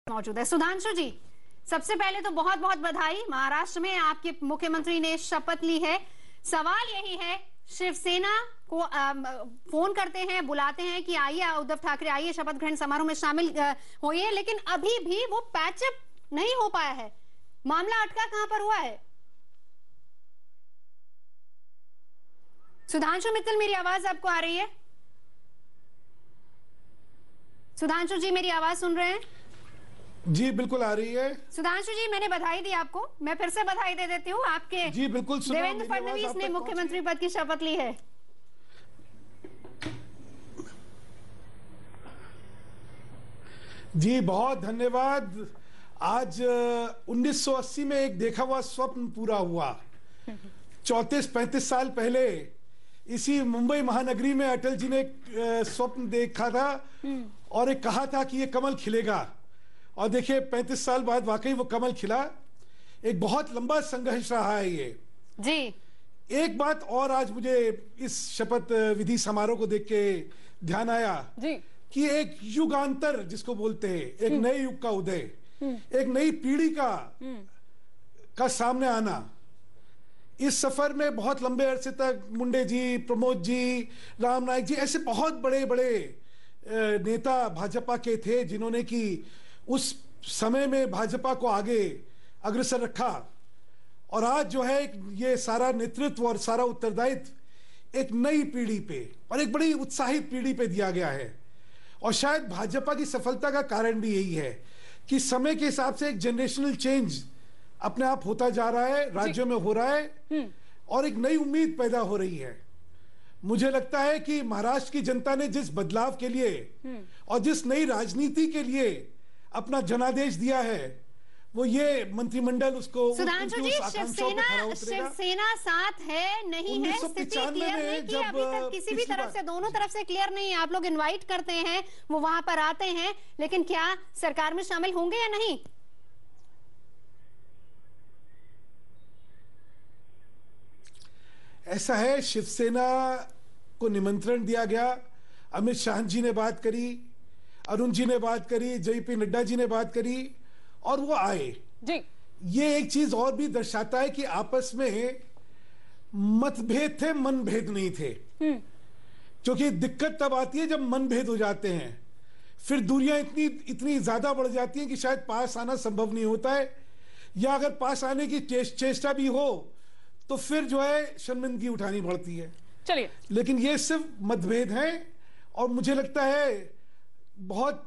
मौजूद है। सुधांशु जी, सबसे पहले तो बहुत बहुत बधाई। महाराष्ट्र में आपके मुख्यमंत्री ने शपथ ली है। सवाल यही है, शिवसेना को फोन करते हैं, बुलाते हैं कि आइए उद्धव ठाकरे आइए शपथ ग्रहण समारोह में शामिल होइए, लेकिन अभी भी वो पैचअप नहीं हो पाया है। मामला अटका कहां पर हुआ है? सुधांशु मित्तल, मेरी आवाज आपको आ रही है? सुधांशु जी, मेरी आवाज सुन रहे हैं? जी बिल्कुल आ रही है। सुधांशु जी, मैंने बधाई दी आपको, मैं फिर से बधाई दे देती हूँ। आपके जी बिल्कुल, देवेंद्र फडणवीस ने मुख्यमंत्री पद की शपथ ली है। जी बहुत धन्यवाद। आज 1980 में एक देखा हुआ स्वप्न पूरा हुआ। 34-35 साल पहले इसी मुंबई महानगरी में अटल जी ने एक स्वप्न देखा था और एक कहा था कि ये कमल खिलेगा, और देखिए 35 साल बाद वाकई वो कमल खिला। एक बहुत लंबा संघर्ष रहा है ये जी। एक बात और आज मुझे इस शपथ विधि समारोह को देख के ध्यान आया जी कि एक युगांतर जिसको बोलते हैं, एक नए युग का उदय, एक नई पीढ़ी का सामने आना। इस सफर में बहुत लंबे अरसे तक मुंडे जी, प्रमोद जी, राम नाईक जी, ऐसे बहुत बड़े बड़े नेता भाजपा के थे जिन्होंने कि उस समय में भाजपा को आगे अग्रसर रखा। और आज जो है ये सारा नेतृत्व और सारा उत्तरदायित्व एक नई पीढ़ी पे और एक बड़ी उत्साहित पीढ़ी पे दिया गया है। और शायद भाजपा की सफलता का कारण भी यही है कि समय के हिसाब से एक जनरेशनल चेंज अपने आप होता जा रहा है, राज्यों में हो रहा है और एक नई उम्मीद पैदा हो रही है। मुझे लगता है कि महाराष्ट्र की जनता ने जिस बदलाव के लिए और जिस नई राजनीति के लिए अपना जनादेश दिया है, वो ये मंत्रिमंडल उसको सुधांशु जी, शिवसेना साथ है नहीं है, स्थिति क्लियर नहीं की अभी तक किसी भी तरफ से, दोनों तरफ से क्लियर नहीं है। आप लोग इनवाइट करते हैं, वो वहां पर आते हैं, लेकिन क्या सरकार में शामिल होंगे या नहीं? ऐसा है, शिवसेना को निमंत्रण दिया गया। अमित शाह जी ने बात करी, अरुण जी ने बात करी, जेपी नड्डा जी ने बात करी और वो आए जी। ये एक चीज और भी दर्शाता है कि आपस में मतभेद थे, मनभेद नहीं थे। क्योंकि दिक्कत तब आती है जब मनभेद हो जाते हैं, फिर दूरियां इतनी ज्यादा बढ़ जाती हैं कि शायद पास आना संभव नहीं होता है, या अगर पास आने की चेष्टा भी हो तो फिर जो है शर्मिंदगी उठानी पड़ती है। चलिए, लेकिन ये सिर्फ मतभेद हैं और मुझे लगता है बहुत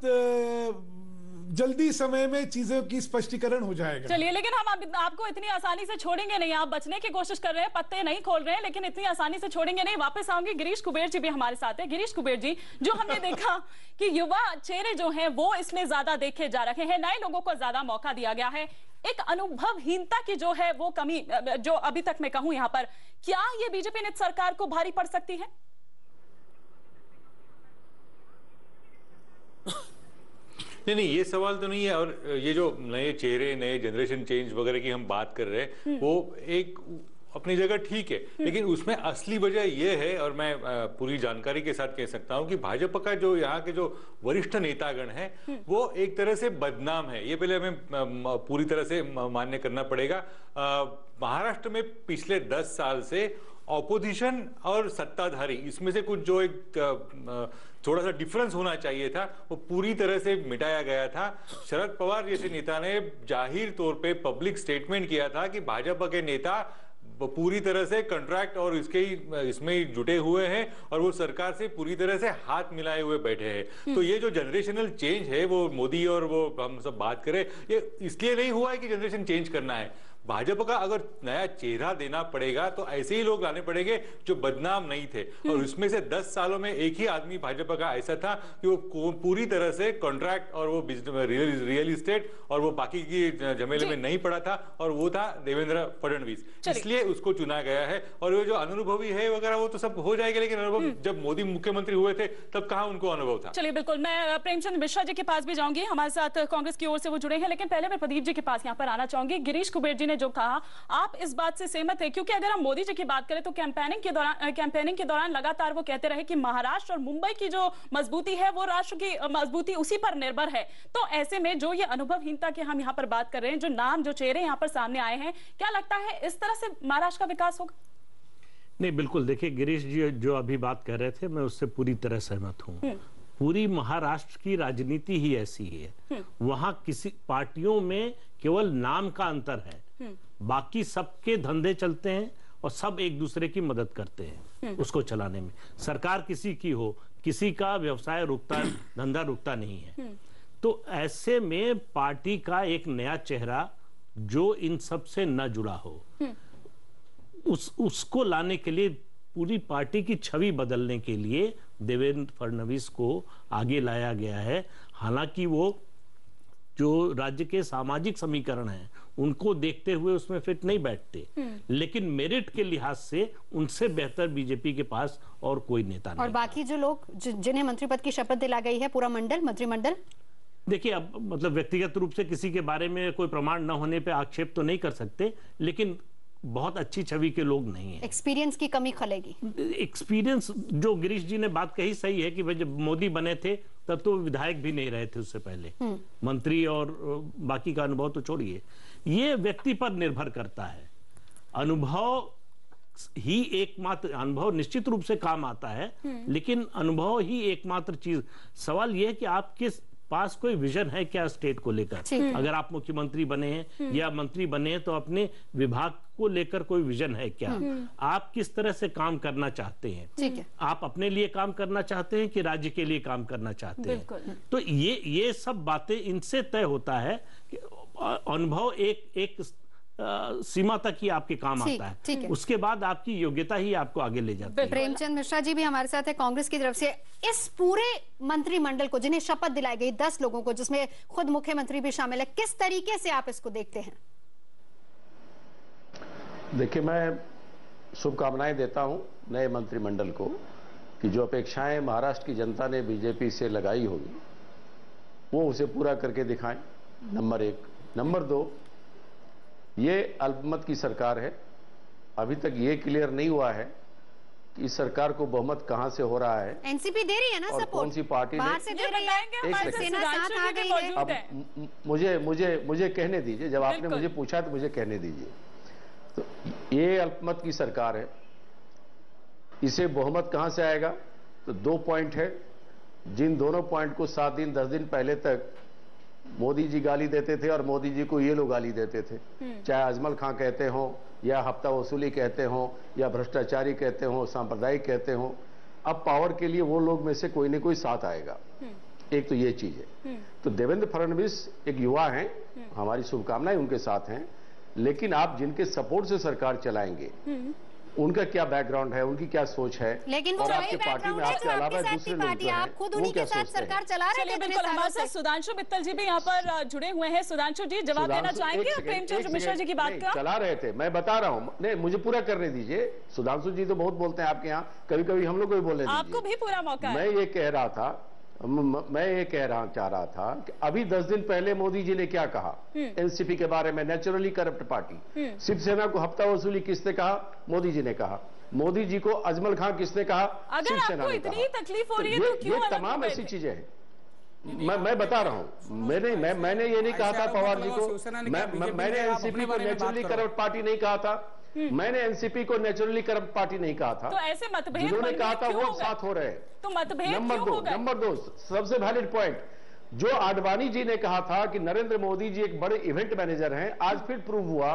जल्दी समय में चीजों की स्पष्टीकरण हो जाएगा। चलिए, लेकिन हम आपको इतनी आसानी से छोड़ेंगे नहीं। आप बचने की कोशिश कर रहे हैं, पत्ते नहीं खोल रहे हैं, लेकिन इतनी आसानी से छोड़ेंगे नहीं। वापस आऊंगी, गिरीश कुबेर जी भी हमारे साथ है। गिरीश कुबेर जी, जो हमने देखा कि युवा चेहरे जो हैं वो इसमें ज्यादा देखे जा रहे हैं, नए लोगों को ज्यादा मौका दिया गया है, एक अनुभवहीनता की जो है वो कमी जो अभी तक मैं कहूं यहां पर, क्या ये बीजेपी नेतृत्व सरकार को भारी पड़ सकती है? नहीं, ये सवाल तो नहीं है। और ये जो नए चेहरे, नए जनरेशन चेंज वगैरह की हम बात कर रहे हैं, वो एक अपनी जगह ठीक है, लेकिन उसमें असली वजह यह है, और मैं पूरी जानकारी के साथ कह सकता हूं कि भाजपा का जो यहाँ के जो वरिष्ठ नेतागण हैं वो एक तरह से बदनाम है। ये पहले हमें पूरी तरह से मान्य करना पड़ेगा। महाराष्ट्र में पिछले 10 साल से ऑपोजिशन और सत्ताधारी, इसमें से कुछ जो एक थोड़ा सा डिफरेंस होना चाहिए था वो पूरी तरह से मिटाया गया था। शरद पवार जैसे नेता ने जाहिर तौर पे पब्लिक स्टेटमेंट किया था कि भाजपा के नेता पूरी तरह से कॉन्ट्रैक्ट और इसमें ही जुटे हुए हैं और वो सरकार से पूरी तरह से हाथ मिलाए हुए बैठे हैं। तो ये जो जनरेशनल चेंज है, वो मोदी और वो हम सब बात करें, ये इसलिए नहीं हुआ है कि जनरेशन चेंज करना है। भाजपा का अगर नया चेहरा देना पड़ेगा तो ऐसे ही लोग लाने पड़ेंगे जो बदनाम नहीं थे। और उसमें से 10 सालों में एक ही आदमी भाजपा का ऐसा था कि वो पूरी तरह से कॉन्ट्रैक्ट और वो रियल इस्टेट और वो बाकी की झमेले में नहीं पड़ा था, और वो था देवेंद्र फडणवीस। इसलिए उसको चुना गया है। और वो जो अनुभवी है वगैरह वो तो सब हो जाएगा, लेकिन अनुभव जब मोदी मुख्यमंत्री हुए थे तब कहाँ उनको अनुभव था। चलिए, बिल्कुल, मैं प्रेमचंद मिश्रा जी के पास भी जाऊंगी, हमारे साथ कांग्रेस की ओर से वो जुड़े हैं, लेकिन पहले मैं प्रदीप जी के पास यहाँ पर आना चाहूंगी। गिरीश कुबेर जी ने जो कहा, आप इस बात से सहमत है? क्योंकि अगर हम मोदी जी की बात करें तो कैंपेनिंग के दौरान लगातार वो कहते रहे कि महाराष्ट्र और मुंबई की जो मजबूती है वो राष्ट्र की मजबूती उसी पर निर्भर है। तो ऐसे में जो ये अनुभवहीनता की हम यहाँ पर बात कर रहे हैं, जो नाम जो चेहरे यहाँ पर सामने आए हैं, क्या लगता है इस तरह से महाराष्ट्र का विकास होगा? नहीं, बिल्कुल। देखिए, गिरीश जी जो अभी बात कर रहे थे, मैं उससे पूरी तरह सहमत हूँ। पूरी महाराष्ट्र की राजनीति ही ऐसी है। वहां किसी पार्टियों में केवल नाम का अंतर है, बाकी सबके धंधे चलते हैं और सब एक दूसरे की मदद करते हैं उसको चलाने में। सरकार किसी की हो, किसी का व्यवसाय रुकता, धंधा रुकता नहीं है। तो ऐसे में पार्टी का एक नया चेहरा जो इन सब से न जुड़ा हो, उसको लाने के लिए, पूरी पार्टी की छवि बदलने के लिए देवेंद्र फडणवीस को आगे लाया गया है। हालांकि वो जो राज्य के सामाजिक समीकरण हैं उनको देखते हुए उसमें फिट नहीं बैठते, लेकिन मेरिट के लिहाज से उनसे बेहतर बीजेपी के पास और कोई नेता नहीं। और बाकी जो लोग जिन्हें मंत्री पद की शपथ दिला गई है, पूरा मंत्रिमंडल, देखिए, अब मतलब व्यक्तिगत रूप से किसी के बारे में कोई प्रमाण न होने पे आक्षेप तो नहीं कर सकते, लेकिन बहुत अच्छी छवि के लोग नहीं है। एक्सपीरियंस की कमी खलेगी। एक्सपीरियंस, जो गिरीश जी ने बात कही सही है कि भाई जब मोदी बने थे तब तो विधायक भी नहीं रहे थे उससे पहले, मंत्री और बाकी का अनुभव तो छोड़िए। ये व्यक्ति पर निर्भर करता है। अनुभव ही एकमात्र, अनुभव निश्चित रूप से काम आता है, लेकिन अनुभव ही एकमात्र चीज। सवाल यह है कि आपके पास कोई विजन है क्या स्टेट को लेकर? अगर आप मुख्यमंत्री बने हैं या मंत्री बने हैं तो अपने विभाग को लेकर कोई विजन है क्या? आप किस तरह से काम करना चाहते हैं? आप अपने लिए काम करना चाहते हैं कि राज्य के लिए काम करना चाहते हैं? तो ये सब बातें इनसे तय होता है कि अनुभव एक सीमा तक ही आपके काम आता है, उसके बाद आपकी योग्यता ही आपको आगे ले जाती है। प्रेमचंद मिश्रा जी भी हमारे साथ है कांग्रेस की तरफ से। इस पूरे मंत्रिमंडल को, जिन्हें शपथ दिलाई गई 10 लोगों को, जिसमें खुद मुख्यमंत्री भी शामिल है, किस तरीके से आप इसको देखते हैं? देखिए, मैं शुभकामनाएं देता हूं नए मंत्रिमंडल को कि जो अपेक्षाएं महाराष्ट्र की जनता ने बीजेपी से लगाई होगी वो उसे पूरा करके दिखाएं, नंबर 1। नंबर 2, ये अल्पमत की सरकार है। अभी तक ये क्लियर नहीं हुआ है कि इस सरकार को बहुमत कहां से हो रहा है। एनसीपी दे रही है ना और सपोर्ट, कौन सी पार्टी बाहर से दे रही है, सेना साथ आ गई है। अब मुझे कहने दीजिए, जब आपने मुझे पूछा तो मुझे कहने दीजिए। तो ये अल्पमत की सरकार है, इसे बहुमत कहां से आएगा? तो 2 पॉइंट है, जिन दोनों पॉइंट को 7 दिन 10 दिन पहले तक मोदी जी गाली देते थे और मोदी जी को ये लोग गाली देते थे, चाहे अजमल खां कहते हो या हफ्ता वसूली कहते हो या भ्रष्टाचारी कहते हो, सांप्रदायिक कहते हो, अब पावर के लिए वो लोग में से कोई न कोई साथ आएगा। एक तो ये चीज है। तो देवेंद्र फडणवीस एक युवा हैं, हमारी शुभकामनाएं उनके साथ हैं, लेकिन आप जिनके सपोर्ट से सरकार चलाएंगे उनका क्या बैकग्राउंड है, उनकी क्या सोच है, लेकिन वो आपकी पार्टी में आपके अलावा दूसरे लोग जो हैं, आप खुद उन्हीं के साथ सरकार चला रहे थे। बिल्कुल, हमारे साथ सुधांशु मित्तल जी भी यहाँ पर जुड़े हुए हैं। सुधांशु जी, जवाब देना चाहेंगे प्रेमचंद मिश्रा जी की बात का? चला रहे थे, मैं बता रहा हूँ। नहीं, मुझे पूरा करने दीजिए। सुधांशु जी तो बहुत बोलते हैं आपके यहाँ, कभी कभी हम लोग को भी बोलने दीजिए। आपको भी पूरा मौका है। मैं ये चाह रहा था कि अभी 10 दिन पहले मोदी जी ने क्या कहा एनसीपी के बारे में, नेचुरली करप्ट पार्टी। शिवसेना को हफ्ता वसूली किसने कहा? मोदी जी ने कहा। मोदी जी को अजमल खां किसने कहा? शिवसेना ने कहा। इतनी तकलीफ हो रही है तो क्यों ये तमाम ऐसी चीजें हैं। मैं बता रहा हूं, मैंने ये नहीं कहा था पवार जी को, मैंने एनसीपी को नेचुरली करप्ट पार्टी नहीं कहा था, मैंने एनसीपी को नेचुरली करप्ट पार्टी नहीं कहा था। तो ऐसे मतभेद जिन्होंने कहा था वो साथ हो रहे हैं। तो मतभेद नंबर 2 सबसे वैलिड पॉइंट, जो आडवाणी जी ने कहा था कि नरेंद्र मोदी जी एक बड़े इवेंट मैनेजर हैं, आज फिर प्रूव हुआ।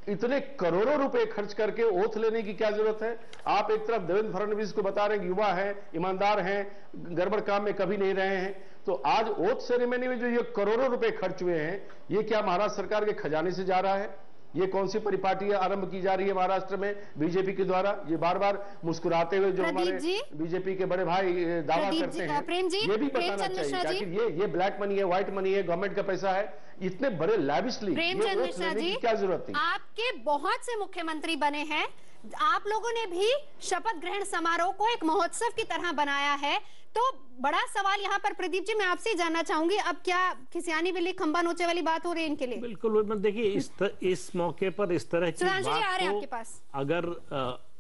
इतने करोड़ों रुपए खर्च करके ओथ लेने की क्या जरूरत है? आप एक तरफ देवेंद्र फडणवीस को बता रहे हैं युवा हैं, ईमानदार हैं, गड़बड़ काम में कभी नहीं रहे हैं, तो आज ओथ सेरेमनी में जो ये करोड़ों रुपए खर्च हुए हैं, ये क्या महाराष्ट्र सरकार के खजाने से जा रहा है? ये कौन सी परिपाटी आरंभ की जा रही है महाराष्ट्र में बीजेपी के द्वारा? ये बार बार मुस्कुराते हुए जो हमारे बीजेपी के बड़े भाई दावा करते हैं, ये भी बताना चाहिए कि ये ब्लैक मनी है, व्हाइट मनी है, गवर्नमेंट का पैसा है। इतने बड़े लैविशली प्रेमचंद मिश्रा जी, क्या जरूरत थी? आपके बहुत से मुख्यमंत्री बने हैं, आप लोगों ने भी शपथ ग्रहण समारोह को एक महोत्सव की तरह बनाया है। तो बड़ा सवाल यहाँ पर प्रदीप जी मैं आपसे ही जानना चाहूंगी, अब क्या खिसियानी बिल्ली खंबा नोचे वाली बात हो रही है इनके लिए? बिल्कुल, देखिए इस मौके पर इस तरह की बात को अगर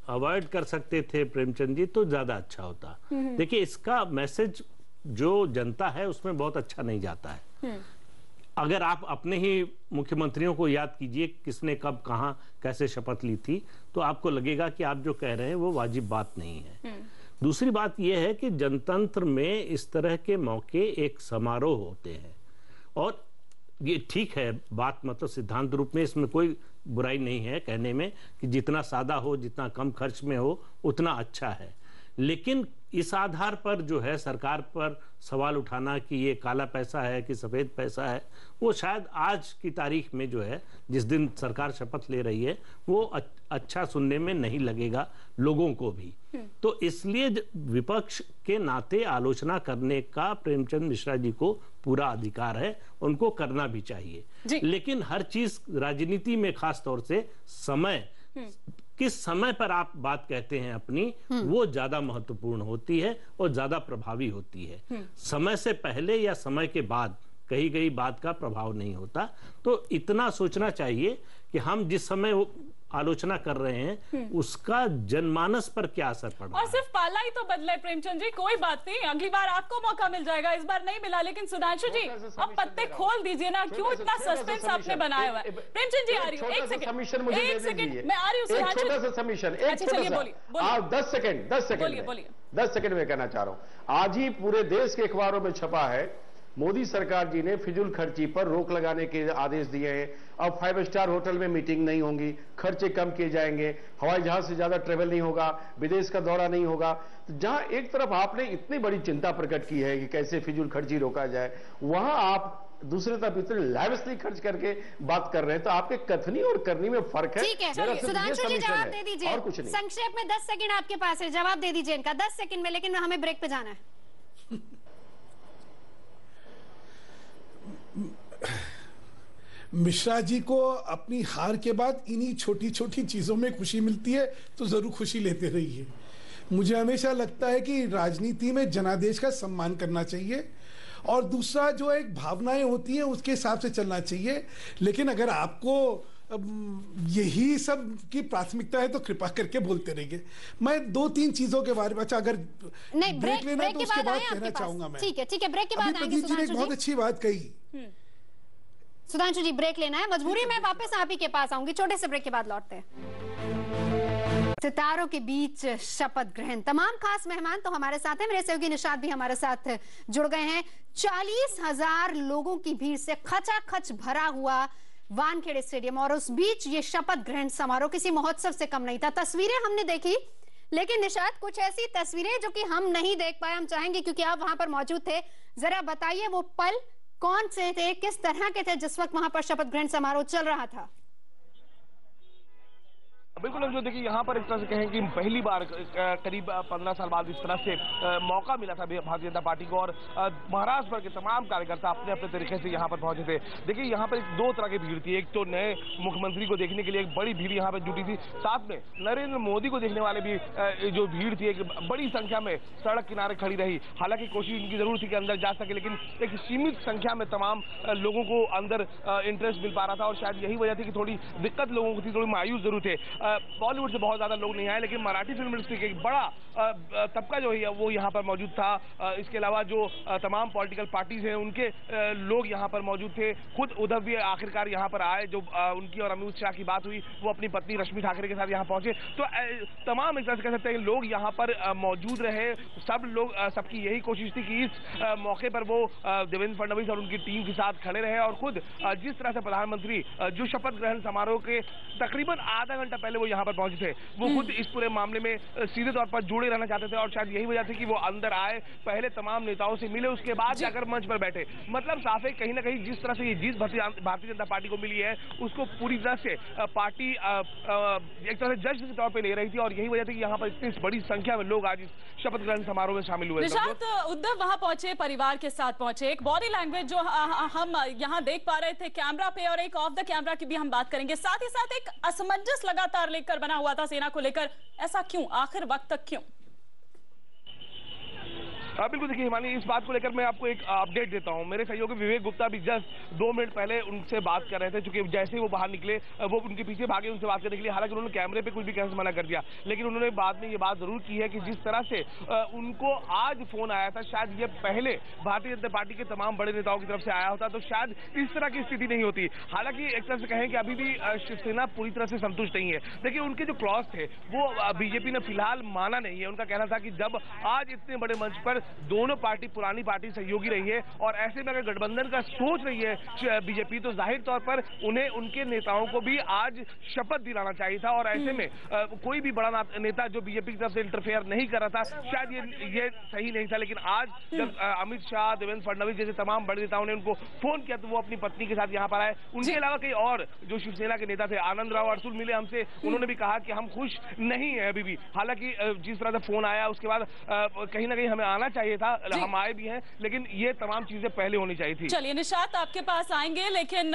अवॉइड कर सकते थे प्रेमचंद जी तो ज्यादा अच्छा होता। देखिए इसका मैसेज जो जनता है उसमें बहुत अच्छा नहीं जाता है। अगर आप अपने ही मुख्यमंत्रियों को याद कीजिए किसने कब कहां कैसे शपथ ली थी, तो आपको लगेगा कि आप जो कह रहे हैं वो वाजिब बात नहीं है। दूसरी बात यह है कि जनतंत्र में इस तरह के मौके एक समारोह होते हैं और ये ठीक है बात, मतलब सिद्धांत रूप में इसमें कोई बुराई नहीं है कहने में कि जितना सादा हो, जितना कम खर्च में हो उतना अच्छा है। लेकिन इस आधार पर जो है सरकार पर सवाल उठाना कि ये काला पैसा है कि सफेद पैसा है, वो शायद आज की तारीख में जो है जिस दिन सरकार शपथ ले रही है वो अच्छा सुनने में नहीं लगेगा लोगों को भी। तो इसलिए विपक्ष के नाते आलोचना करने का प्रेमचंद मिश्रा जी को पूरा अधिकार है, उनको करना भी चाहिए। लेकिन हर चीज राजनीति में खास तौर से समय, किस समय पर आप बात कहते हैं अपनी, वो ज्यादा महत्वपूर्ण होती है और ज्यादा प्रभावी होती है। समय से पहले या समय के बाद कही गई बात का प्रभाव नहीं होता। तो इतना सोचना चाहिए कि हम जिस समय आलोचना कर रहे हैं उसका जनमानस पर क्या असर पड़ रहा है। और सिर्फ पाला ही तो बदला है प्रेमचंद जी, कोई बात नहीं, अगली बार आपको मौका मिल जाएगा, इस बार नहीं मिला। लेकिन सुधांशु जी अब पत्ते खोल दीजिए ना, क्यों इतना सस्पेंस आपने बनाया हुआ है? प्रेमचंद जी आ रही हूँ, एक सेकंड मैं आ रही हूँ। छोटा सा सबमिशन, आप 10 सेकंड में कहना चाह रहा हूँ। आज ही पूरे देश के अखबारों में छपा है मोदी सरकार जी ने फिजूल खर्ची पर रोक लगाने के आदेश दिए हैं। अब 5 स्टार होटल में मीटिंग नहीं होंगी, खर्चे कम किए जाएंगे, हवाई जहाज से ज्यादा ट्रेवल नहीं होगा, विदेश का दौरा नहीं होगा। तो जहां एक तरफ आपने इतनी बड़ी चिंता प्रकट की है कि कैसे फिजूल खर्ची रोका जाए, वहां आप दूसरी तरफ इतने लैविशली खर्च करके बात कर रहे हैं। तो आपके कथनी और करनी में फर्क है। ठीक है, सुधांशु जी जवाब दे दीजिए और कुछ नहीं। संक्षेप में 10 सेकंड आपके पास है, जवाब दे दीजिए इनका 10 सेकंड में, लेकिन हमें ब्रेक पे जाना है। मिश्रा जी को अपनी हार के बाद इन्हीं छोटी छोटी चीजों में खुशी मिलती है, तो जरूर खुशी लेते रहिए। मुझे हमेशा लगता है कि राजनीति में जनादेश का सम्मान करना चाहिए और दूसरा जो एक भावनाएं होती हैं उसके हिसाब से चलना चाहिए। लेकिन अगर आपको यही सब की प्राथमिकता है तो कृपा करके बोलते रहिए। मैं 2-3 चीजों के बारे में, अच्छा अगर नहीं ब्रेक लेना तो उसके बाद कहना चाहूंगा मैं। ठीक है, ब्रेक के बाद आएंगे। सुधांशु जी ने बहुत अच्छी बात कही। सुधांशु जी ब्रेक लेना है, मजबूरी में वापस आप ही के पास आऊंगी, छोटे से ब्रेक के बाद लौटते हैं। सितारों के बीच शपथ ग्रहण, तमाम खास मेहमान तो हमारे साथ हैं, मेरे सहयोगी निशाद भी हमारे साथ जुड़ गए हैं। 40,000 लोगों की भीड़ से खचाखच भरा हुआ वानखेड़े स्टेडियम, और उस बीच ये शपथ ग्रहण समारोह किसी महोत्सव से कम नहीं था। तस्वीरें हमने देखी, लेकिन निशाद कुछ ऐसी तस्वीरें जो कि हम नहीं देख पाए, हम चाहेंगे क्योंकि आप वहां पर मौजूद थे, जरा बताइए वो पल कौन से थे, किस तरह के थे जिस वक्त वहां पर शपथ ग्रहण समारोह चल रहा था? बिल्कुल जो देखिए यहाँ पर एक तरह से कहें कि पहली बार करीब 15 साल बाद इस तरह से मौका मिला था भारतीय जनता पार्टी को, और महाराष्ट्र भर के तमाम कार्यकर्ता अपने अपने तरीके से यहाँ पर पहुंचे थे। देखिए यहाँ पर 2 तरह की भीड़ थी, एक तो नए मुख्यमंत्री को देखने के लिए एक बड़ी भीड़ यहाँ पर जुटी थी, साथ में नरेंद्र मोदी को देखने वाले भी जो भीड़ थी एक बड़ी संख्या में सड़क किनारे खड़ी रही। हालांकि कोशिश उनकी जरूर थी कि अंदर जा सके, लेकिन एक सीमित संख्या में तमाम लोगों को अंदर इंटरेस्ट मिल पा रहा था, और शायद यही वजह थी कि थोड़ी दिक्कत लोगों को थी, थोड़ी मायूस जरूर थे। बॉलीवुड से बहुत ज्यादा लोग नहीं आए, लेकिन मराठी फिल्म इंडस्ट्री का एक बड़ा तबका जो है वो यहाँ पर मौजूद था। इसके अलावा जो तमाम पॉलिटिकल पार्टीज हैं उनके लोग यहाँ पर मौजूद थे। खुद उद्धव भी आखिरकार यहाँ पर आए, जो उनकी और अमित शाह की बात हुई, वो अपनी पत्नी रश्मि ठाकरे के साथ यहाँ पहुंचे। तो तमाम एक तरह से कह सकते हैं लोग यहाँ पर मौजूद रहे। सब लोग, सबकी यही कोशिश थी कि इस मौके पर वो देवेंद्र फडणवीस और उनकी टीम के साथ खड़े रहे, और खुद जिस तरह से प्रधानमंत्री जो शपथ ग्रहण समारोह के तकरीबन आधा घंटा पहले वो यहाँ पर पहुंचे थे, वो खुद इस पूरे मामले में सीधे तौर पर जुड़े रहना चाहते थे, और शायद यही वजह थी कि वो अंदर आए, पहले तमाम नेताओं से मिले, उसके बाद जाकर मंच पर बैठे। मतलब साफ है कहीं ना कहीं जिस तरह से ये जीत भारतीय जनता पार्टी को मिली है उसको पूरी तरह से पार्टी एक तरह से जश्न के तौर पर ले रही थी, और यही वजह थी कि यहाँ पर इतनी बड़ी संख्या में लोग आज इस शपथ ग्रहण समारोह में शामिल हुए। उद्धव वहां पहुंचे, परिवार के साथ पहुंचे, एक बॉडी लैंग्वेज जो हम यहाँ देख पा रहे थे कैमरा पे और एक ऑफ द कैमरा की भी हम बात करेंगे, साथ ही साथ एक असमंजस लगातार लेकर बना हुआ था सेना को लेकर। ऐसा क्यों, आखिर वक्त तक क्यों? बिल्कुल, देखिए हिमानी, इस बात को लेकर मैं आपको एक अपडेट देता हूं। मेरे सहयोगी विवेक गुप्ता भी जस्ट 2 मिनट पहले उनसे बात कर रहे थे, क्योंकि जैसे ही वो बाहर निकले वो उनके पीछे भागे उनसे बात करने के लिए। हालांकि उन्होंने कैमरे पे कुछ भी कहने से मना कर दिया, लेकिन उन्होंने बाद में ये बात जरूर की है कि जिस तरह से उनको आज फोन आया था, शायद ये पहले भारतीय जनता पार्टी के तमाम बड़े नेताओं की तरफ से आया होता तो शायद इस तरह की स्थिति नहीं होती। हालांकि एक तरह से कहें कि अभी भी शिवसेना पूरी तरह से संतुष्ट नहीं है। देखिए, उनके जो क्लॉज थे वो बीजेपी ने फिलहाल माना नहीं है। उनका कहना था कि जब आज इतने बड़े मंच पर दोनों पार्टी पुरानी पार्टी सहयोगी रही है और ऐसे में अगर गठबंधन का सोच रही है बीजेपी, तो जाहिर तौर पर उन्हें उनके नेताओं को भी आज शपथ दिलाना चाहिए था। और ऐसे में कोई भी बड़ा नेता जो बीजेपी की तरफ से इंटरफेयर नहीं कर रहा था, शायद ये सही नहीं था। लेकिन आज जब अमित शाह, देवेंद्र फडणवीस जैसे तमाम बड़े नेताओं ने उनको फोन किया तो वो अपनी पत्नी के साथ यहाँ पर आए। उनके अलावा कई और जो शिवसेना के नेता थे, आनंद राव अरसुल मिले हमसे, उन्होंने भी कहा कि हम खुश नहीं है अभी भी। हालांकि जिस तरह से फोन आया उसके बाद कहीं ना कहीं हमें आना चाहिए था, हम आए भी हैं, लेकिन ये तमाम चीजें पहले होनी चाहिए थी। चलिए निशात, आपके पास आएंगे, लेकिन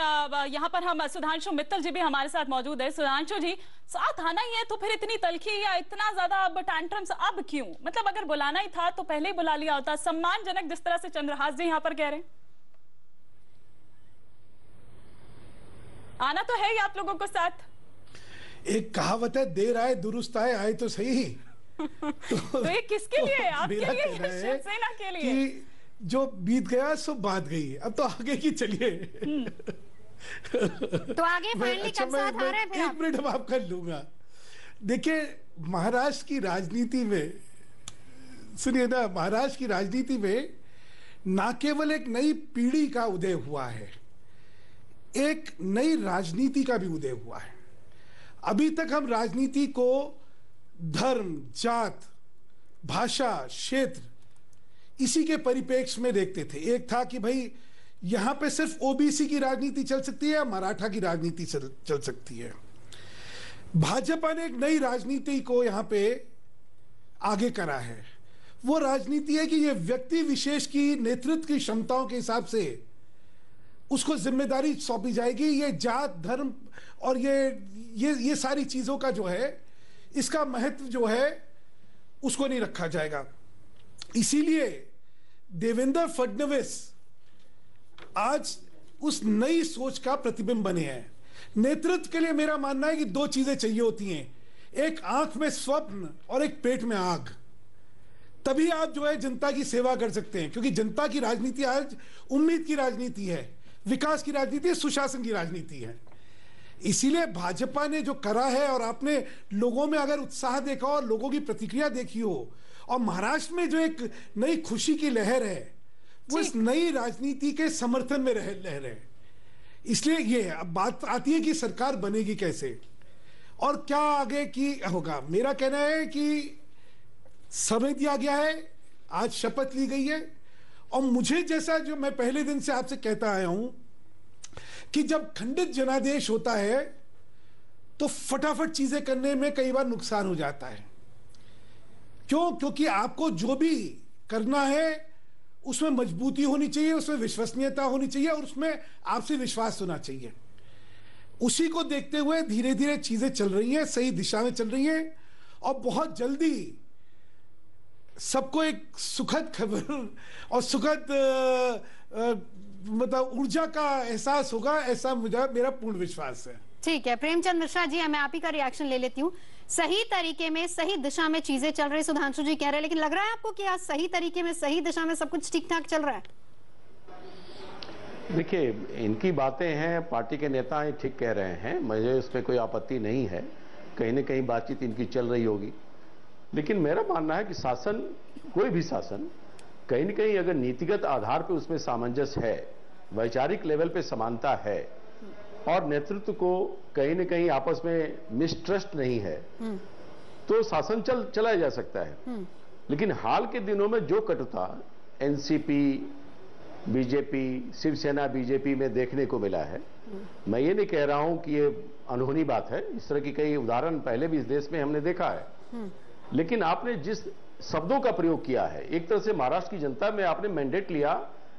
यहाँ पर हम सुधांशु मित्तल जी भी हमारे साथ मौजूद है। सुधांशु जी, साथ आना ही है तो फिर इतनी तलखी या इतना ज्यादा अब टैंट्रम्स अब क्यों? मतलब अगर बुलाना ही था तो पहले ही बुला लिया होता, सम्मानजनक जिस तरह से चंद्रहास जी यहाँ पर कह रहे हैं। आना तो है ही आप लोगों को साथ। एक कहावत है, देर आए दुरुस्त आए, आए तो सही। तो ये किसके लिए? आपके लिए, शिवसेना के लिए? कि जो बीत गया सो बात गई, अब तो आगे की चलिए। तो आगे फाइनली कब साथ आ रहे हैं फिर? एक मिनट अब कर लूंगा। देखिए, महाराष्ट्र की राजनीति में, सुनिए ना, महाराष्ट्र की राजनीति में ना केवल एक नई पीढ़ी का उदय हुआ है, एक नई राजनीति का भी उदय हुआ है। अभी तक हम राजनीति को धर्म, जात, भाषा, क्षेत्र इसी के परिप्रेक्ष्य में देखते थे। एक था कि भाई यहां पे सिर्फ ओबीसी की राजनीति चल सकती है या मराठा की राजनीति चल सकती है। भाजपा ने एक नई राजनीति को यहां पे आगे करा है। वो राजनीति है कि ये व्यक्ति विशेष की नेतृत्व की क्षमताओं के हिसाब से उसको जिम्मेदारी सौंपी जाएगी। ये जात, धर्म और ये सारी चीजों का जो है, इसका महत्व जो है उसको नहीं रखा जाएगा। इसीलिए देवेंद्र फडणवीस आज उस नई सोच का प्रतिबिंब बने हैं। नेतृत्व के लिए मेरा मानना है कि 2 चीजें चाहिए होती हैं, एक आंख में स्वप्न और एक पेट में आग। तभी आप जो है जनता की सेवा कर सकते हैं, क्योंकि जनता की राजनीति आज उम्मीद की राजनीति है, विकास की राजनीति है, सुशासन की राजनीति है। इसीलिए भाजपा ने जो करा है, और आपने लोगों में अगर उत्साह देखा और लोगों की प्रतिक्रिया देखी हो, और महाराष्ट्र में जो एक नई खुशी की लहर है, वो इस नई राजनीति के समर्थन में लहर है। इसलिए ये अब बात आती है कि सरकार बनेगी कैसे और क्या आगे की होगा। मेरा कहना है कि समय दिया गया है, आज शपथ ली गई है, और मुझे जैसा जो मैं पहले दिन से आपसे कहता आया हूं कि जब खंडित जनादेश होता है तो फटाफट चीजें करने में कई बार नुकसान हो जाता है। क्यों? क्योंकि आपको जो भी करना है उसमें मजबूती होनी चाहिए, उसमें विश्वसनीयता होनी चाहिए और उसमें आपसे विश्वास होना चाहिए। उसी को देखते हुए धीरे धीरे चीजें चल रही हैं, सही दिशा में चल रही हैं, और बहुत जल्दी सबको एक सुखद खबर और सुखद मतलब ऊर्जा का एहसास होगा, ऐसा मेरा पूर्ण विश्वास है। ठीक है प्रेमचंद मिश्रा जी, मैं आप ही का रिएक्शन ले लेती हूँ। सही तरीके में, सही दिशा में चीजें चल रही, सुधांशु जी कह रहे हैं, लेकिन लग रहा है आपको कि आज सही तरीके में, सही दिशा में सब कुछ ठीक ठाक चल रहा है? देखिए, इनकी बातें हैं, पार्टी के नेता हैं, ठीक कह रहे हैं, मुझे उसमें कोई आपत्ति नहीं है। कहीं न कहीं बातचीत इनकी चल रही होगी, लेकिन मेरा मानना है कि शासन, कोई भी शासन, कहीं न कहीं अगर नीतिगत आधार पर उसमें सामंजस्य है, वैचारिक लेवल पे समानता है और नेतृत्व को कहीं न कहीं आपस में मिसट्रस्ट नहीं है, तो शासन चलाया जा सकता है। लेकिन हाल के दिनों में जो कटुता एनसीपी, बीजेपी, शिवसेना बीजेपी में देखने को मिला है, मैं ये नहीं कह रहा हूं कि ये अनहोनी बात है, इस तरह की कई उदाहरण पहले भी इस देश में हमने देखा है। लेकिन आपने जिस शब्दों का प्रयोग किया है, एक तरह से महाराष्ट्र की जनता में आपने मैंडेट लिया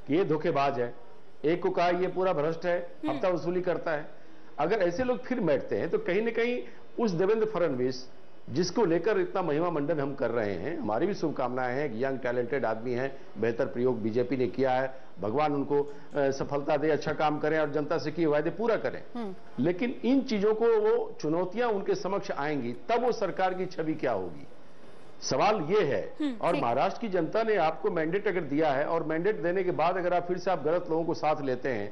कि ये धोखेबाज है, एक को कहा ये पूरा भ्रष्ट है, हफ्ता वसूली करता है। अगर ऐसे लोग फिर बैठते हैं तो कहीं न कहीं उस देवेंद्र फडणवीस जिसको लेकर इतना महिमा मंडन हम कर रहे हैं। हमारी भी शुभकामनाएं हैं कि यंग टैलेंटेड आदमी हैं, बेहतर प्रयोग बीजेपी ने किया है, भगवान उनको सफलता दे, अच्छा काम करें और जनता से किए वायदे पूरा करें। लेकिन इन चीजों को वो चुनौतियां उनके समक्ष आएंगी तब वो सरकार की छवि क्या होगी, सवाल ये है। और महाराष्ट्र की जनता ने आपको मैंडेट अगर दिया है और मैंडेट देने के बाद अगर आप फिर से आप गलत लोगों को साथ लेते हैं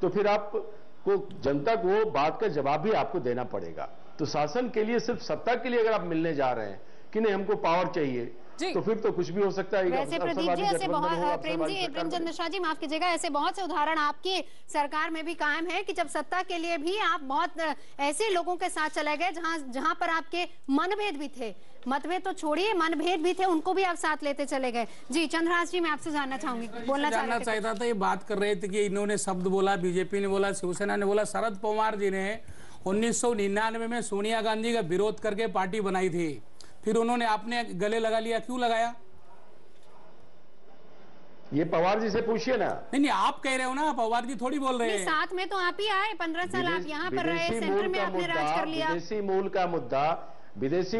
तो फिर आपको जनता को बात का जवाब भी आपको देना पड़ेगा। तो शासन के लिए सिर्फ सत्ता के लिए अगर आप मिलने जा रहे हैं कि नहीं हमको पावर चाहिए, तो फिर तो कुछ भी हो सकता है। वैसे प्रदीप जी ऐसे बहुत प्रेमचंद मिश्रा जी माफ कीजिएगा, ऐसे बहुत से उदाहरण आपकी सरकार में भी कायम है कि जब सत्ता के लिए भी आप बहुत ऐसे लोगों के साथ चले गए जहां पर आपके मनभेद भी थे, मतभेद तो छोड़िए मनभेद भी थे, उनको भी आप साथ लेते चले गए। जी चंद्रहास जी मैं आपसे जानना चाहूंगी, बोलना चाहता था। ये बात कर रहे थे कि इन्होंने शब्द बोला, बीजेपी ने बोला, शिवसेना ने बोला, शरद पवार जी ने 1999 में सोनिया गांधी का विरोध करके पार्टी बनाई थी, फिर उन्होंने आपने गले लगा लिया, क्यों लगाया? ये पवार जी से पूछिए ना। नहीं आप कह रहे हो ना, पवार जी थोड़ी बोल रहे हैं। साथ में तो आप ही आए, 15 साल आप यहाँ पर रहे, सेंटर में आपने राज कर लिया। विदेशी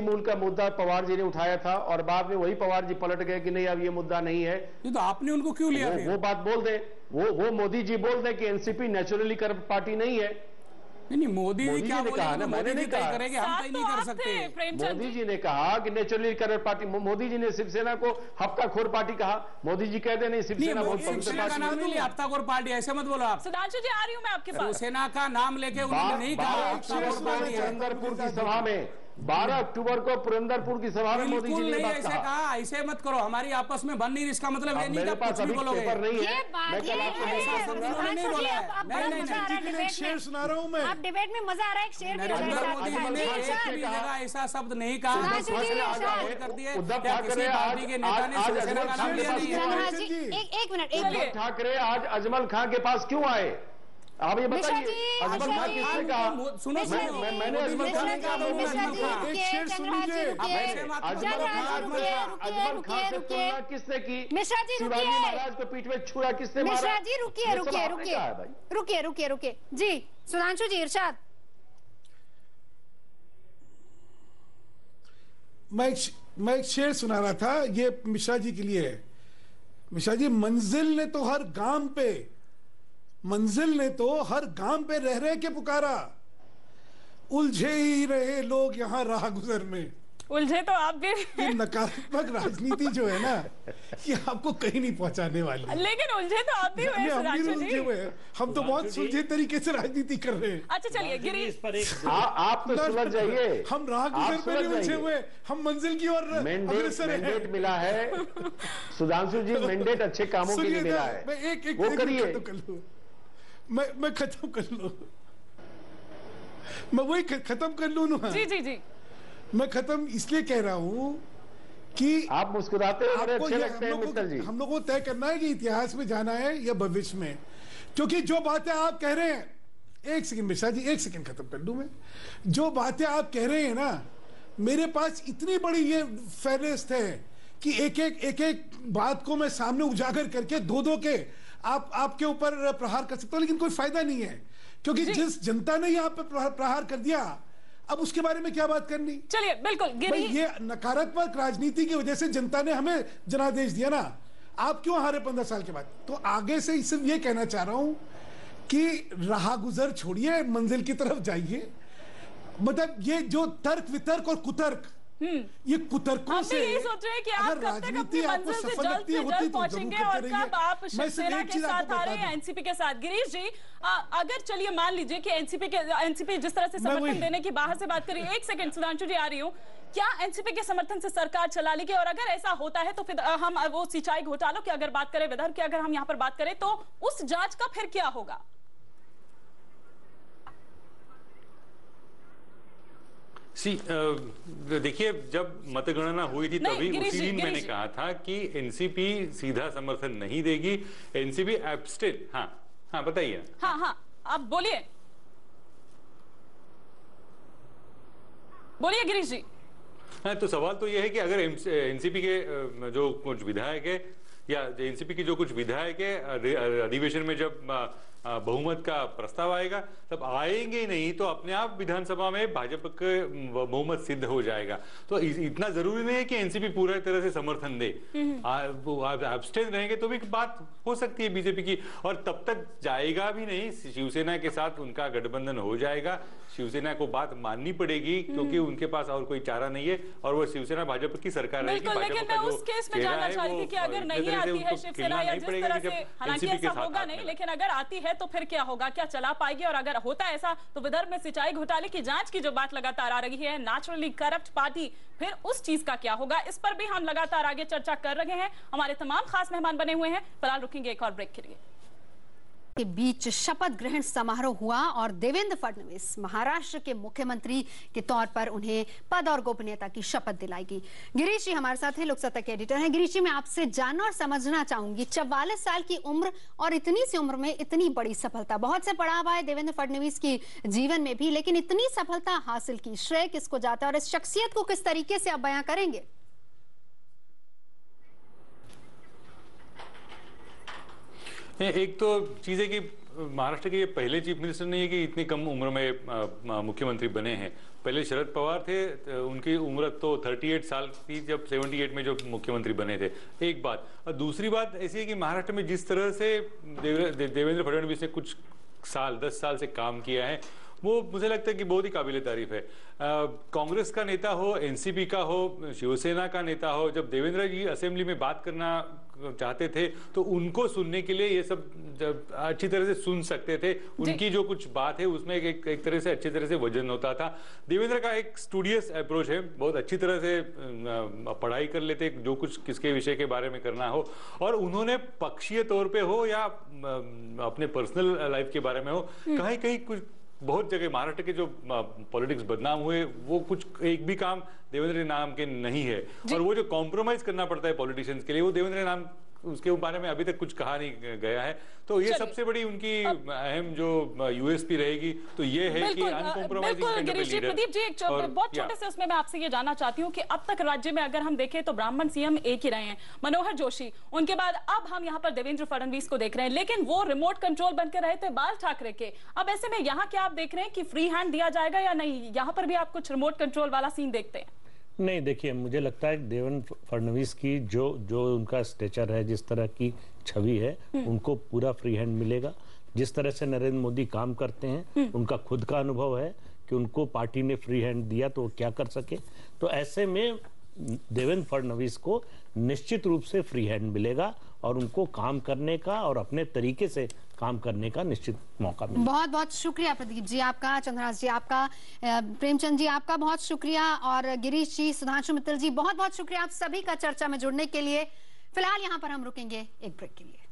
मूल का मुद्दा पवार जी ने उठाया था और बाद में वही पवार जी पलट गए कि नहीं अब ये मुद्दा नहीं है। तो आपने उनको क्यों लिया? वो बात बोल दे, वो मोदी जी बोल दे कि एनसीपी नेचुरली करप्ट पार्टी नहीं है। नहीं मोदी जी क्या बोले? मैंने नहीं कहा करेंगे, हम तय नहीं कर सकते। मोदी जी ने कहा कि naturally corrupt party. Modi ji ने शिवसेना को हफ्ताखोर पार्टी कहा, मोदी जी कहते नहीं शिवसेना बहुत शिवसेना का नाम नहीं लिया हफ्ताखोर पार्टी, ऐसे मत बोलो आप। सुधांशु जी आ रही हूँ मैं आपके पास। शिवसेना का नाम लेके उन्होंने नहीं कहा हफ्ताखोर पार्टी। पुरंदरपुर की सभा में 12 अक्टूबर को पुरंदरपुर की सभा में मोदी जी ने बात कहा। ऐसे मत करो, हमारी आपस में बन नहीं, इसका मतलब ये नहीं कि कुछ भी बोलोगे। शेर सुना रहा हूँ मैं। आप डिबेट में मजा आ रहा है, एक शेर नरेंद्र मोदी जी ने एक भी जगह ऐसा शब्द नहीं कहा कर दिए। उद्धव ठाकरे पार्टी के नेता ने शिवसेना का नाम लिया नहीं है। एक मिनट, उद्धव ठाकरे आज अजमल खान के पास क्यों आए? आप ये बताइए, अजमल खान किसने कहा? सुनो मैंने अजमल खान ने कहा, एक शेर सुन लीजिए। अजमल खान से तुलना किसने की? मिश्रा जी शिवाजी महाराज को पीठ में छुरा किसने मारा? मिश्रा जी रुकिए जी। सुधांशु जी इरशाद। मैं एक शेर सुना रहा था, ये मिश्रा जी के लिए है। मिश्रा जी, मंजिल ने तो हर गांव पे रह रहे के पुकारा, उलझे ही रहे लोग यहाँ राह गुजर में। उलझे तो आप भी। ये नकारात्मक राजनीति जो है ना, ये आपको कहीं नहीं पहुंचाने वाली। लेकिन उलझे तो आप भी हुए सुधांशु जी। हम तो बहुत सुलझे तरीके से राजनीति कर रहे हैं। अच्छा चलिए गिरीश, आप तो सुलझ जाइए। हम राह गुजर पे नहीं उलझे हुए, हम मंजिल की ओर अग्रसर हैं। मैंडेट मिला है सुधांशु जी, मैंडेट अच्छे कामों के लिए मिला है। मैं एक वो करिए, मैं खत्म कर लूं, मैं वही खत्म कर लूं ना। जी मैं खत्म इसलिए कह रहा हूं कि आप मुस्कुराते हैं, अच्छे लगते हैं मित्तर जी। हम लोगों को तय करना है कि इतिहास में जाना है या भविष्य में, क्योंकि जो बातें आप कह रहे हैं, एक सेकंड मिश्रा जी, एक सेकंड खत्म कर लूं मैं। जो बातें आप कह रहे हैं ना, मेरे पास इतनी बड़ी ये फेहरिस्त है कि एक एक बात को मैं सामने उजागर करके दो के आपके ऊपर प्रहार कर सकता हूं, लेकिन कोई फायदा नहीं है, क्योंकि जिस जनता ने यहाँ पे प्रहार कर दिया, अब उसके बारे में क्या बात करनी। चलिए बिल्कुल ये नकारात्मक राजनीति की वजह से जनता ने हमें जनादेश दिया ना। आप क्यों हारे 15 साल के बाद? तो आगे से सिर्फ ये कहना चाह रहा हूं कि राह गुजर छोड़िए, मंजिल की तरफ जाइए। मतलब ये जो तर्क वितर्क और कुतर्क, ये कुतर्कों से यही सोच रहे हैं कि आप कब तक अपनी मंजिल से जल्द पहुंचेंगे और कब आप शिवसेना के साथ आ रहे हैं, एनसीपी के साथ। गिरीश जी, अगर चलिए मान लीजिए कि एनसीपी जिस तरह से समर्थन देने की बाहर से बात करिए, एक सेकंड सुधांशु जी आ रही हूँ, क्या एनसीपी के समर्थन से सरकार चला लेगी? और अगर ऐसा होता है तो फिर हम वो सिंचाई घोटालों की अगर बात करें, विदर्भ की अगर हम यहाँ पर बात करें, तो उस जांच का फिर क्या होगा? देखिए, जब मतगणना हुई थी तभी उसी दिन मैंने कहा था कि एनसीपी सीधा समर्थन नहीं देगी, एनसीपी एब्स्टेन। हाँ बताइए। हाँ आप बोलिए गिरीश जी। हाँ, तो सवाल तो यह है कि अगर एनसीपी के जो कुछ विधायक है या एनसीपी की जो कुछ विधायक है अधिवेशन में जब बहुमत का प्रस्ताव आएगा, तब आएंगे ही नहीं तो अपने आप विधानसभा में भाजपा के बहुमत सिद्ध हो जाएगा। तो इतना जरूरी नहीं है कि एनसीपी पूरा तरह से समर्थन दे, एब्स्टेन रहेंगे तो भी बात हो सकती है बीजेपी की, और तब तक जाएगा भी नहीं। शिवसेना के साथ उनका गठबंधन हो जाएगा, शिवसेना को बात माननी पड़ेगी क्योंकि उनके पास और कोई चारा नहीं है, और वो शिवसेना भाजपा की सरकार रहेगी। लेकिन मैं उस केस में जानना चाहती थी कि अगर नहीं आती है शिवसेना या जिस तरह से, हालांकि ऐसा होगा नहीं, लेकिन अगर आती है तो फिर क्या होगा, क्या चला पाएगी? और अगर होता है ऐसा तो विदर्भ में सिंचाई घोटाले की जांच की जो बात लगातार आ रही है, नेचुरली करप्ट पार्टी, फिर उस चीज का क्या होगा? इस पर भी हम लगातार आगे चर्चा कर रहे हैं। हमारे तमाम खास मेहमान बने हुए हैं। फिलहाल रुकेंगे एक और ब्रेक के लिए। के बीच शपथ ग्रहण समारोह हुआ और देवेंद्र फडणवीस महाराष्ट्र के मुख्यमंत्री के तौर पर उन्हें पद और गोपनीयता की शपथ दिलाई गई। गिरीश जी हमारे साथ हैं, लोकसत्ता के एडिटर हैं। गिरीश जी, मैं आपसे जानना और समझना चाहूंगी, 44 साल की उम्र और इतनी सी उम्र में इतनी बड़ी सफलता, बहुत से पड़ाव आए देवेंद्र फडणवीस की जीवन में भी, लेकिन इतनी सफलता हासिल की, श्रेय किसको जाता है और इस शख्सियत को किस तरीके से आप बयां करेंगे? एक तो चीज है कि महाराष्ट्र के ये पहले चीफ मिनिस्टर नहीं है कि इतनी कम उम्र में मुख्यमंत्री बने हैं। पहले शरद पवार थे, उनकी उम्र तो 38 साल थी जब 78 में जो मुख्यमंत्री बने थे। एक बात, और दूसरी बात ऐसी है कि महाराष्ट्र में जिस तरह से देवेंद्र फडणवीस ने कुछ साल 10 साल से काम किया है, वो मुझे लगता है कि बहुत ही काबिल तारीफ है। कांग्रेस का नेता हो, एनसीपी का हो, शिवसेना का नेता हो, जब देवेंद्र जी असेंबली में बात करना चाहते थे तो उनको सुनने के लिए ये सब अच्छी तरह से सुन सकते थे। उनकी जो कुछ बात है उसमें एक तरह से अच्छी तरह से वजन होता था। देवेंद्र का एक स्टूडियस अप्रोच है, बहुत अच्छी तरह से पढ़ाई कर लेते जो कुछ किसके विषय के बारे में करना हो, और उन्होंने पक्षीय तौर पे हो या अपने पर्सनल लाइफ के बारे में हो, कहीं कहीं कुछ बहुत जगह महाराष्ट्र के जो पॉलिटिक्स बदनाम हुए वो कुछ एक भी काम देवेंद्र नाम के नहीं है, और वो जो कॉम्प्रोमाइज करना पड़ता है पॉलिटिशियंस के लिए, वो देवेंद्र नाम उसके बारे में अभी तक कुछ कहा नहीं गया है। तो ये सबसे बड़ी उनकी अहम जो यूएसपी रहेगी तो ये है कि अनकॉम्प्रोमाइजिंग लीडर। प्रदीप जी, एक बहुत छोटे से उसमें मैं आपसे ये जानना चाहती हूँ कि अब तक राज्य में अगर हम देखें तो ब्राह्मण सीएम एक ही रहे हैं, मनोहर जोशी, उनके बाद अब हम यहाँ पर देवेंद्र फडणवीस को देख रहे हैं, लेकिन वो रिमोट कंट्रोल बनकर रहे थे बाल ठाकरे के। अब ऐसे में यहाँ क्या आप देख रहे हैं कि फ्री हैंड दिया जाएगा या नहीं? यहाँ पर भी आप कुछ रिमोट कंट्रोल वाला सीन देखते हैं? नहीं, देखिए, मुझे लगता है देवेंद्र फडणवीस की जो उनका स्टेचर है, जिस तरह की छवि है, उनको पूरा फ्री हैंड मिलेगा। जिस तरह से नरेंद्र मोदी काम करते हैं, उनका खुद का अनुभव है कि उनको पार्टी ने फ्री हैंड दिया तो वो क्या कर सके। तो ऐसे में देवेंद्र फडणवीस को निश्चित रूप से फ्री हैंड मिलेगा और उनको काम करने का और अपने तरीके से काम करने का निश्चित मौका मिलेगा। बहुत बहुत शुक्रिया प्रदीप जी आपका, चंद्रहास जी आपका, प्रेमचंद जी आपका बहुत शुक्रिया, और गिरीश जी, सुधांशु मित्तल जी बहुत बहुत शुक्रिया आप सभी का चर्चा में जुड़ने के लिए। फिलहाल यहाँ पर हम रुकेंगे एक ब्रेक के लिए।